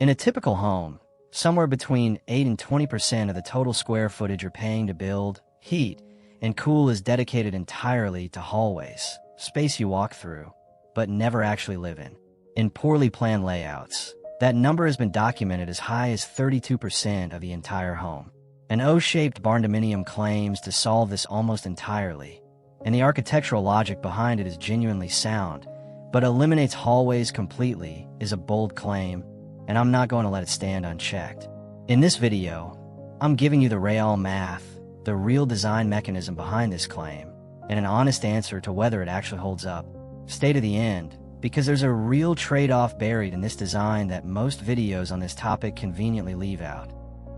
In a typical home, somewhere between 8 and 20% of the total square footage you're paying to build, heat, and cool is dedicated entirely to hallways, space you walk through, but never actually live in. In poorly planned layouts, that number has been documented as high as 32% of the entire home. An O-shaped Barndominium claims to solve this almost entirely, and the architectural logic behind it is genuinely sound, but eliminates hallways completely is a bold claim, and I'm not going to let it stand unchecked. In this video, I'm giving you the real math, the real design mechanism behind this claim, and an honest answer to whether it actually holds up. Stay to the end, because there's a real trade-off buried in this design that most videos on this topic conveniently leave out.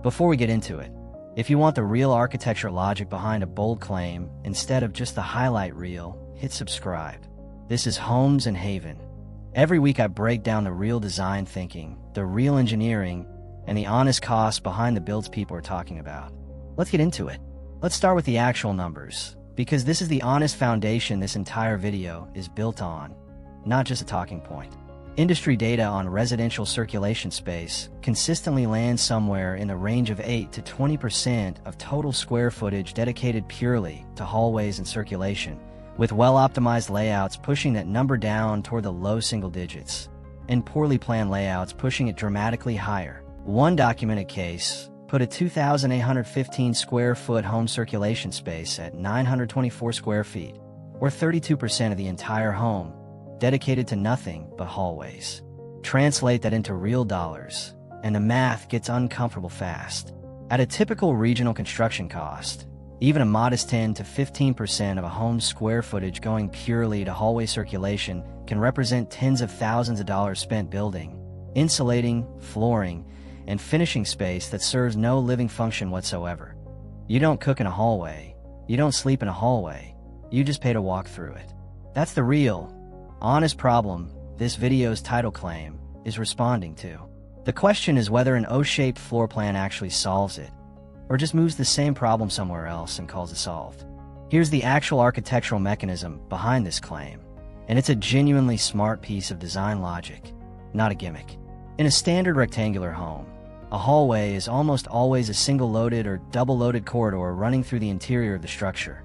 Before we get into it, if you want the real architecture logic behind a bold claim instead of just the highlight reel, hit subscribe. This is Homes and Haven. Every week I break down the real design thinking, the real engineering, and the honest costs behind the builds people are talking about. Let's get into it. Let's start with the actual numbers, because this is the honest foundation this entire video is built on, not just a talking point. Industry data on residential circulation space consistently lands somewhere in the range of 8 to 20% of total square footage dedicated purely to hallways and circulation, with well-optimized layouts pushing that number down toward the low single digits, and poorly planned layouts pushing it dramatically higher. One documented case put a 2,815 square foot home circulation space at 924 square feet, or 32% of the entire home, dedicated to nothing but hallways. Translate that into real dollars, and the math gets uncomfortable fast. At a typical regional construction cost, even a modest 10 to 15% of a home's square footage going purely to hallway circulation can represent tens of thousands of dollars spent building, insulating, flooring, and finishing space that serves no living function whatsoever. You don't cook in a hallway, you don't sleep in a hallway, you just pay to walk through it. That's the real, honest problem this video's title claim is responding to. The question is whether an O-shaped floor plan actually solves it, or just moves the same problem somewhere else and calls it solved. Here's the actual architectural mechanism behind this claim, and it's a genuinely smart piece of design logic, not a gimmick. In a standard rectangular home, a hallway is almost always a single-loaded or double-loaded corridor running through the interior of the structure,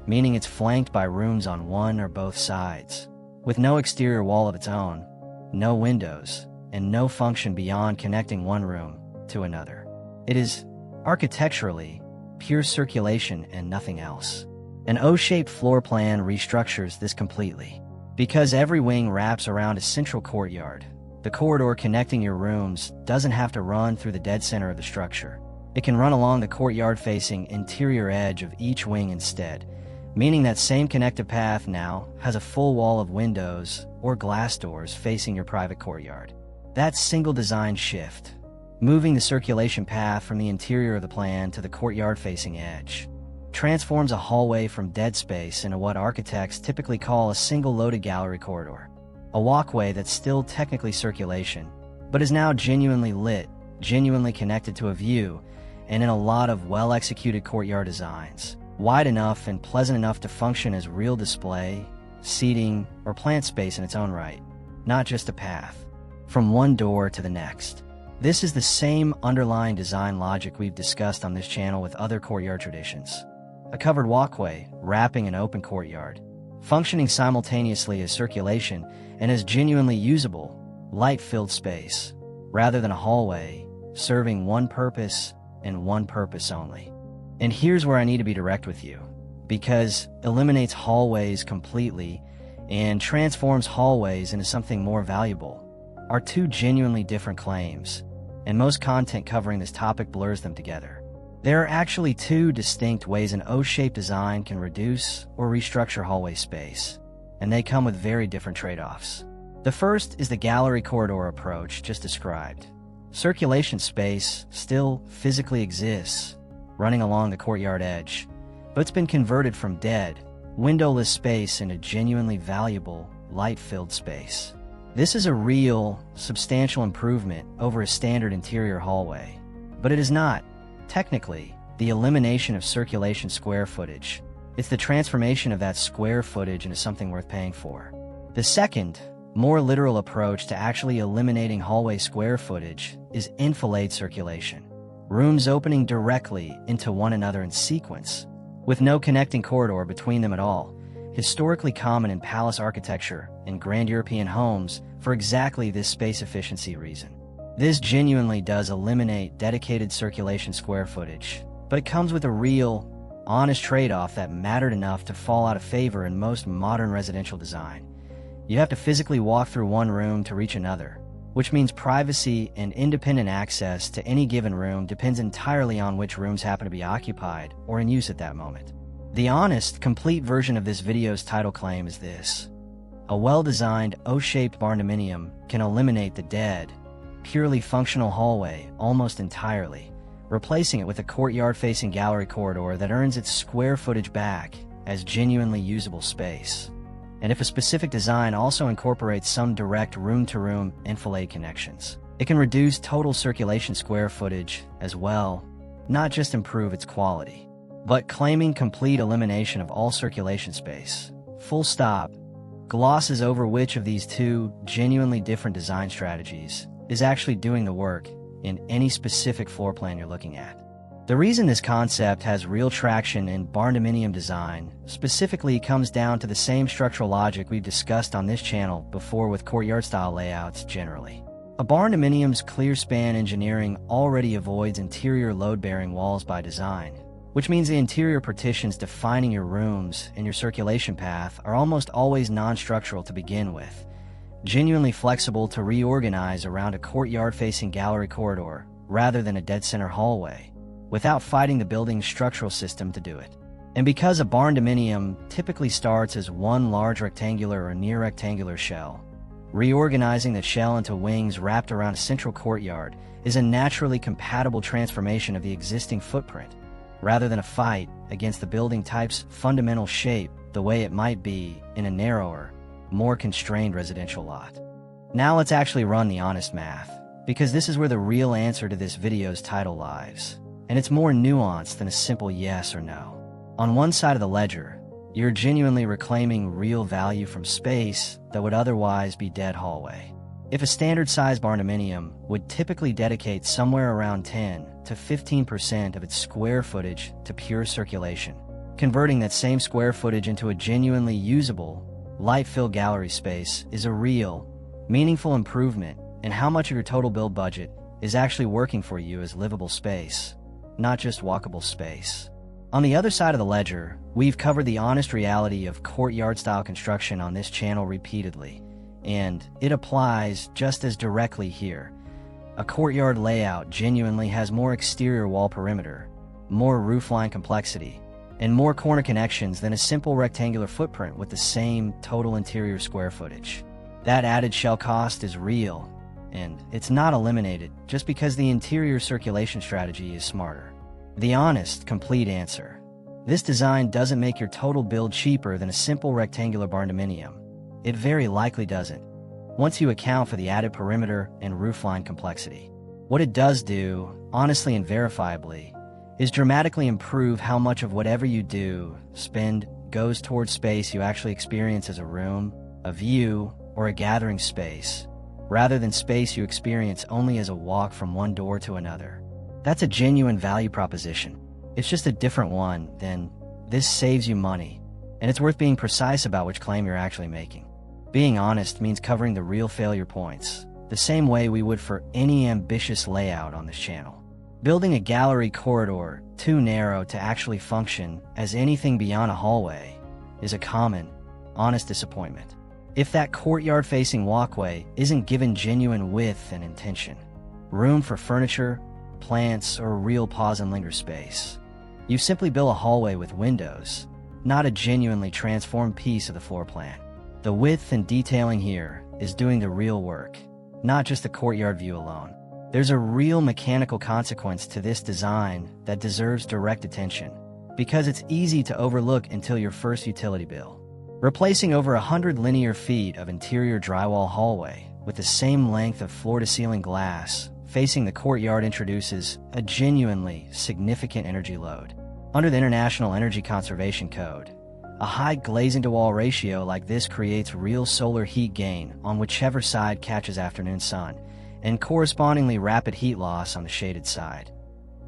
meaning it's flanked by rooms on one or both sides, with no exterior wall of its own, no windows, and no function beyond connecting one room to another. It is, architecturally, pure circulation and nothing else. An O-shaped floor plan restructures this completely. Because every wing wraps around a central courtyard, the corridor connecting your rooms doesn't have to run through the dead center of the structure. It can run along the courtyard-facing interior edge of each wing instead, meaning that same connective path now has a full wall of windows or glass doors facing your private courtyard. That single design shift, moving the circulation path from the interior of the plan to the courtyard-facing edge, transforms a hallway from dead space into what architects typically call a single-loaded gallery corridor. A walkway that's still technically circulation, but is now genuinely lit, genuinely connected to a view, and in a lot of well-executed courtyard designs, wide enough and pleasant enough to function as real display, seating, or plant space in its own right, not just a path from one door to the next. This is the same underlying design logic we've discussed on this channel with other courtyard traditions. A covered walkway wrapping an open courtyard, functioning simultaneously as circulation and as genuinely usable, light-filled space, rather than a hallway serving one purpose and one purpose only. And here's where I need to be direct with you, because eliminates hallways completely and transforms hallways into something more valuable are two genuinely different claims, and most content covering this topic blurs them together. There are actually two distinct ways an O-shaped design can reduce or restructure hallway space, and they come with very different trade-offs. The first is the gallery corridor approach just described. Circulation space still physically exists, running along the courtyard edge, but it's been converted from dead, windowless space into genuinely valuable, light-filled space. This is a real, substantial improvement over a standard interior hallway, but it is not, technically, the elimination of circulation square footage. It's the transformation of that square footage into something worth paying for. The second, more literal approach to actually eliminating hallway square footage is enfilade circulation. Rooms opening directly into one another in sequence, with no connecting corridor between them at all, historically common in palace architecture and grand European homes for exactly this space efficiency reason. This genuinely does eliminate dedicated circulation square footage, but it comes with a real, honest trade-off that mattered enough to fall out of favor in most modern residential design. You have to physically walk through one room to reach another, which means privacy and independent access to any given room depends entirely on which rooms happen to be occupied or in use at that moment. The honest, complete version of this video's title claim is this: a well-designed O-shaped barndominium can eliminate the dead, purely functional hallway almost entirely, replacing it with a courtyard-facing gallery corridor that earns its square footage back as genuinely usable space. And if a specific design also incorporates some direct room-to-room enfilade connections, it can reduce total circulation square footage as well, not just improve its quality. But claiming complete elimination of all circulation space, full stop, glosses over which of these two genuinely different design strategies is actually doing the work in any specific floor plan you're looking at. The reason this concept has real traction in barndominium design specifically comes down to the same structural logic we've discussed on this channel before with courtyard-style layouts generally. A barndominium's clear span engineering already avoids interior load-bearing walls by design, which means the interior partitions defining your rooms and your circulation path are almost always non-structural to begin with, genuinely flexible to reorganize around a courtyard-facing gallery corridor rather than a dead-center hallway, without fighting the building's structural system to do it. And because a barndominium typically starts as one large rectangular or near-rectangular shell, reorganizing that shell into wings wrapped around a central courtyard is a naturally compatible transformation of the existing footprint, rather than a fight against the building type's fundamental shape the way it might be in a narrower, more constrained residential lot. Now let's actually run the honest math, because this is where the real answer to this video's title lies. And it's more nuanced than a simple yes or no. On one side of the ledger, you're genuinely reclaiming real value from space that would otherwise be dead hallway. If a standard-size barndominium would typically dedicate somewhere around 10 to 15% of its square footage to pure circulation, converting that same square footage into a genuinely usable, light-filled gallery space is a real, meaningful improvement in how much of your total build budget is actually working for you as livable space, not just walkable space. On the other side of the ledger, we've covered the honest reality of courtyard-style construction on this channel repeatedly, and it applies just as directly here. A courtyard layout genuinely has more exterior wall perimeter, more roofline complexity, and more corner connections than a simple rectangular footprint with the same total interior square footage. That added shell cost is real, and it's not eliminated just because the interior circulation strategy is smarter. The honest, complete answer: this design doesn't make your total build cheaper than a simple rectangular barndominium. It very likely doesn't, once you account for the added perimeter and roofline complexity. What it does do, honestly and verifiably, is dramatically improve how much of whatever you spend goes towards space you actually experience as a room, a view, or a gathering space, rather than space you experience only as a walk from one door to another. That's a genuine value proposition. It's just a different one than "this saves you money," and it's worth being precise about which claim you're actually making. Being honest means covering the real failure points, the same way we would for any ambitious layout on this channel. Building a gallery corridor too narrow to actually function as anything beyond a hallway is a common, honest disappointment. If that courtyard-facing walkway isn't given genuine width and intention, room for furniture, plants, or real pause and linger space, you simply build a hallway with windows, not a genuinely transformed piece of the floor plan. The width and detailing here is doing the real work, not just the courtyard view alone. There's a real mechanical consequence to this design that deserves direct attention, because it's easy to overlook until your first utility bill. Replacing over 100 linear feet of interior drywall hallway with the same length of floor-to-ceiling glass facing the courtyard introduces a genuinely significant energy load. Under the International Energy Conservation Code, A high glazing-to-wall ratio like this creates real solar heat gain on whichever side catches afternoon sun, and correspondingly rapid heat loss on the shaded side.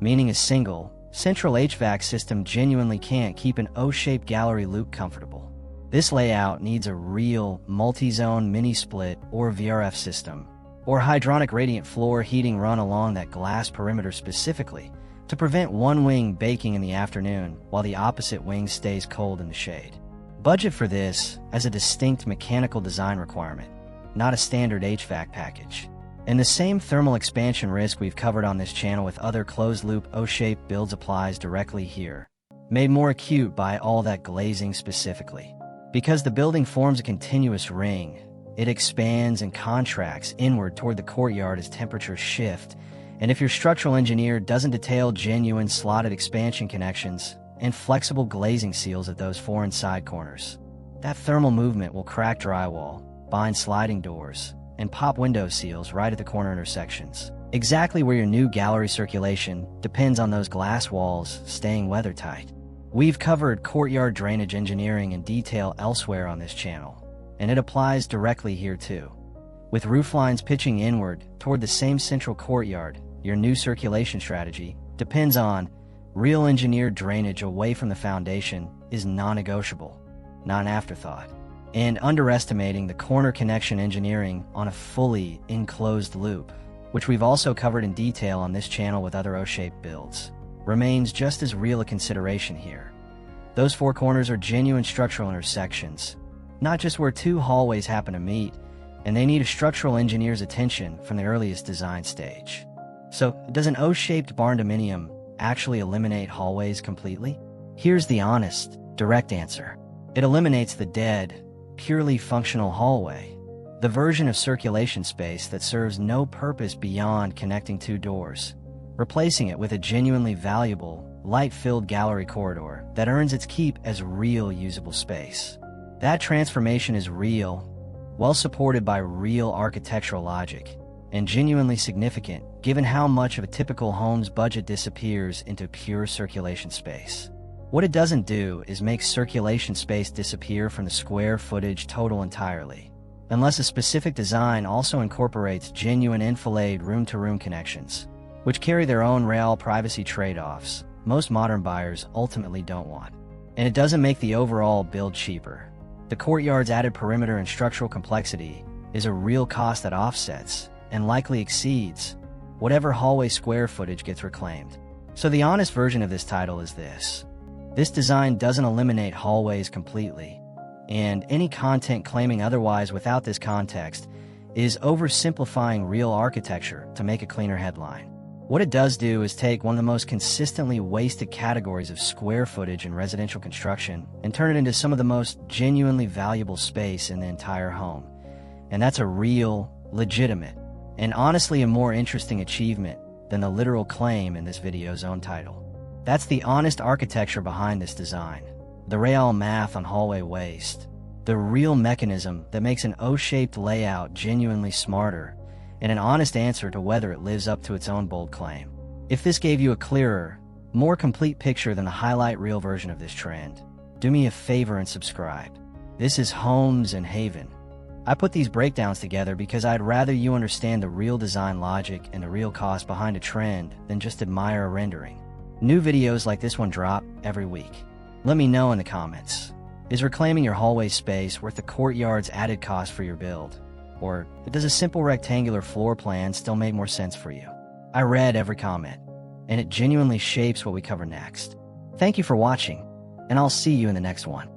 Meaning a single, central HVAC system genuinely can't keep an O-shaped gallery loop comfortable. This layout needs a real multi-zone mini-split or VRF system, or hydronic radiant floor heating run along that glass perimeter specifically, to prevent one wing baking in the afternoon while the opposite wing stays cold in the shade. Budget for this as a distinct mechanical design requirement, not a standard HVAC package. And the same thermal expansion risk we've covered on this channel with other closed-loop O-shaped builds applies directly here, made more acute by all that glazing specifically. Because the building forms a continuous ring, it expands and contracts inward toward the courtyard as temperatures shift, and if your structural engineer doesn't detail genuine slotted expansion connections and flexible glazing seals at those foreign side corners, that thermal movement will crack drywall, bind sliding doors, and pop window seals right at the corner intersections. Exactly where your new gallery circulation depends on those glass walls staying weather-tight. We've covered courtyard drainage engineering in detail elsewhere on this channel, and it applies directly here too. With rooflines pitching inward toward the same central courtyard, your new circulation strategy depends on real engineered drainage away from the foundation is non-negotiable, not an afterthought. And underestimating the corner connection engineering on a fully enclosed loop, which we've also covered in detail on this channel with other O-shaped builds, remains just as real a consideration here. Those four corners are genuine structural intersections, not just where two hallways happen to meet, and they need a structural engineer's attention from the earliest design stage. So, does an O-shaped barndominium actually eliminate hallways completely? Here's the honest, direct answer. It eliminates the dead, purely functional hallway, the version of circulation space that serves no purpose beyond connecting two doors, replacing it with a genuinely valuable, light-filled gallery corridor that earns its keep as real usable space. That transformation is real, well supported by real architectural logic, and genuinely significant given how much of a typical home's budget disappears into pure circulation space. What it doesn't do is make circulation space disappear from the square footage total entirely, unless a specific design also incorporates genuine enfilade room-to-room connections, which carry their own real privacy trade-offs most modern buyers ultimately don't want. And it doesn't make the overall build cheaper. The courtyard's added perimeter and structural complexity is a real cost that offsets, and likely exceeds, whatever hallway square footage gets reclaimed. So the honest version of this title is this. This design doesn't eliminate hallways completely, and any content claiming otherwise without this context is oversimplifying real architecture to make a cleaner headline. What it does do is take one of the most consistently wasted categories of square footage in residential construction and turn it into some of the most genuinely valuable space in the entire home. And that's a real, legitimate, and honestly a more interesting achievement than the literal claim in this video's own title. That's the honest architecture behind this design, the real math on hallway waste, the real mechanism that makes an O-shaped layout genuinely smarter, and an honest answer to whether it lives up to its own bold claim. If this gave you a clearer, more complete picture than the highlight reel version of this trend, do me a favor and subscribe. This is Homes and Haven. I put these breakdowns together because I'd rather you understand the real design logic and the real cost behind a trend than just admire a rendering. New videos like this one drop every week. Let me know in the comments. Is reclaiming your hallway space worth the courtyard's added cost for your build? Or does a simple rectangular floor plan still make more sense for you? I read every comment, and it genuinely shapes what we cover next. Thank you for watching, and I'll see you in the next one.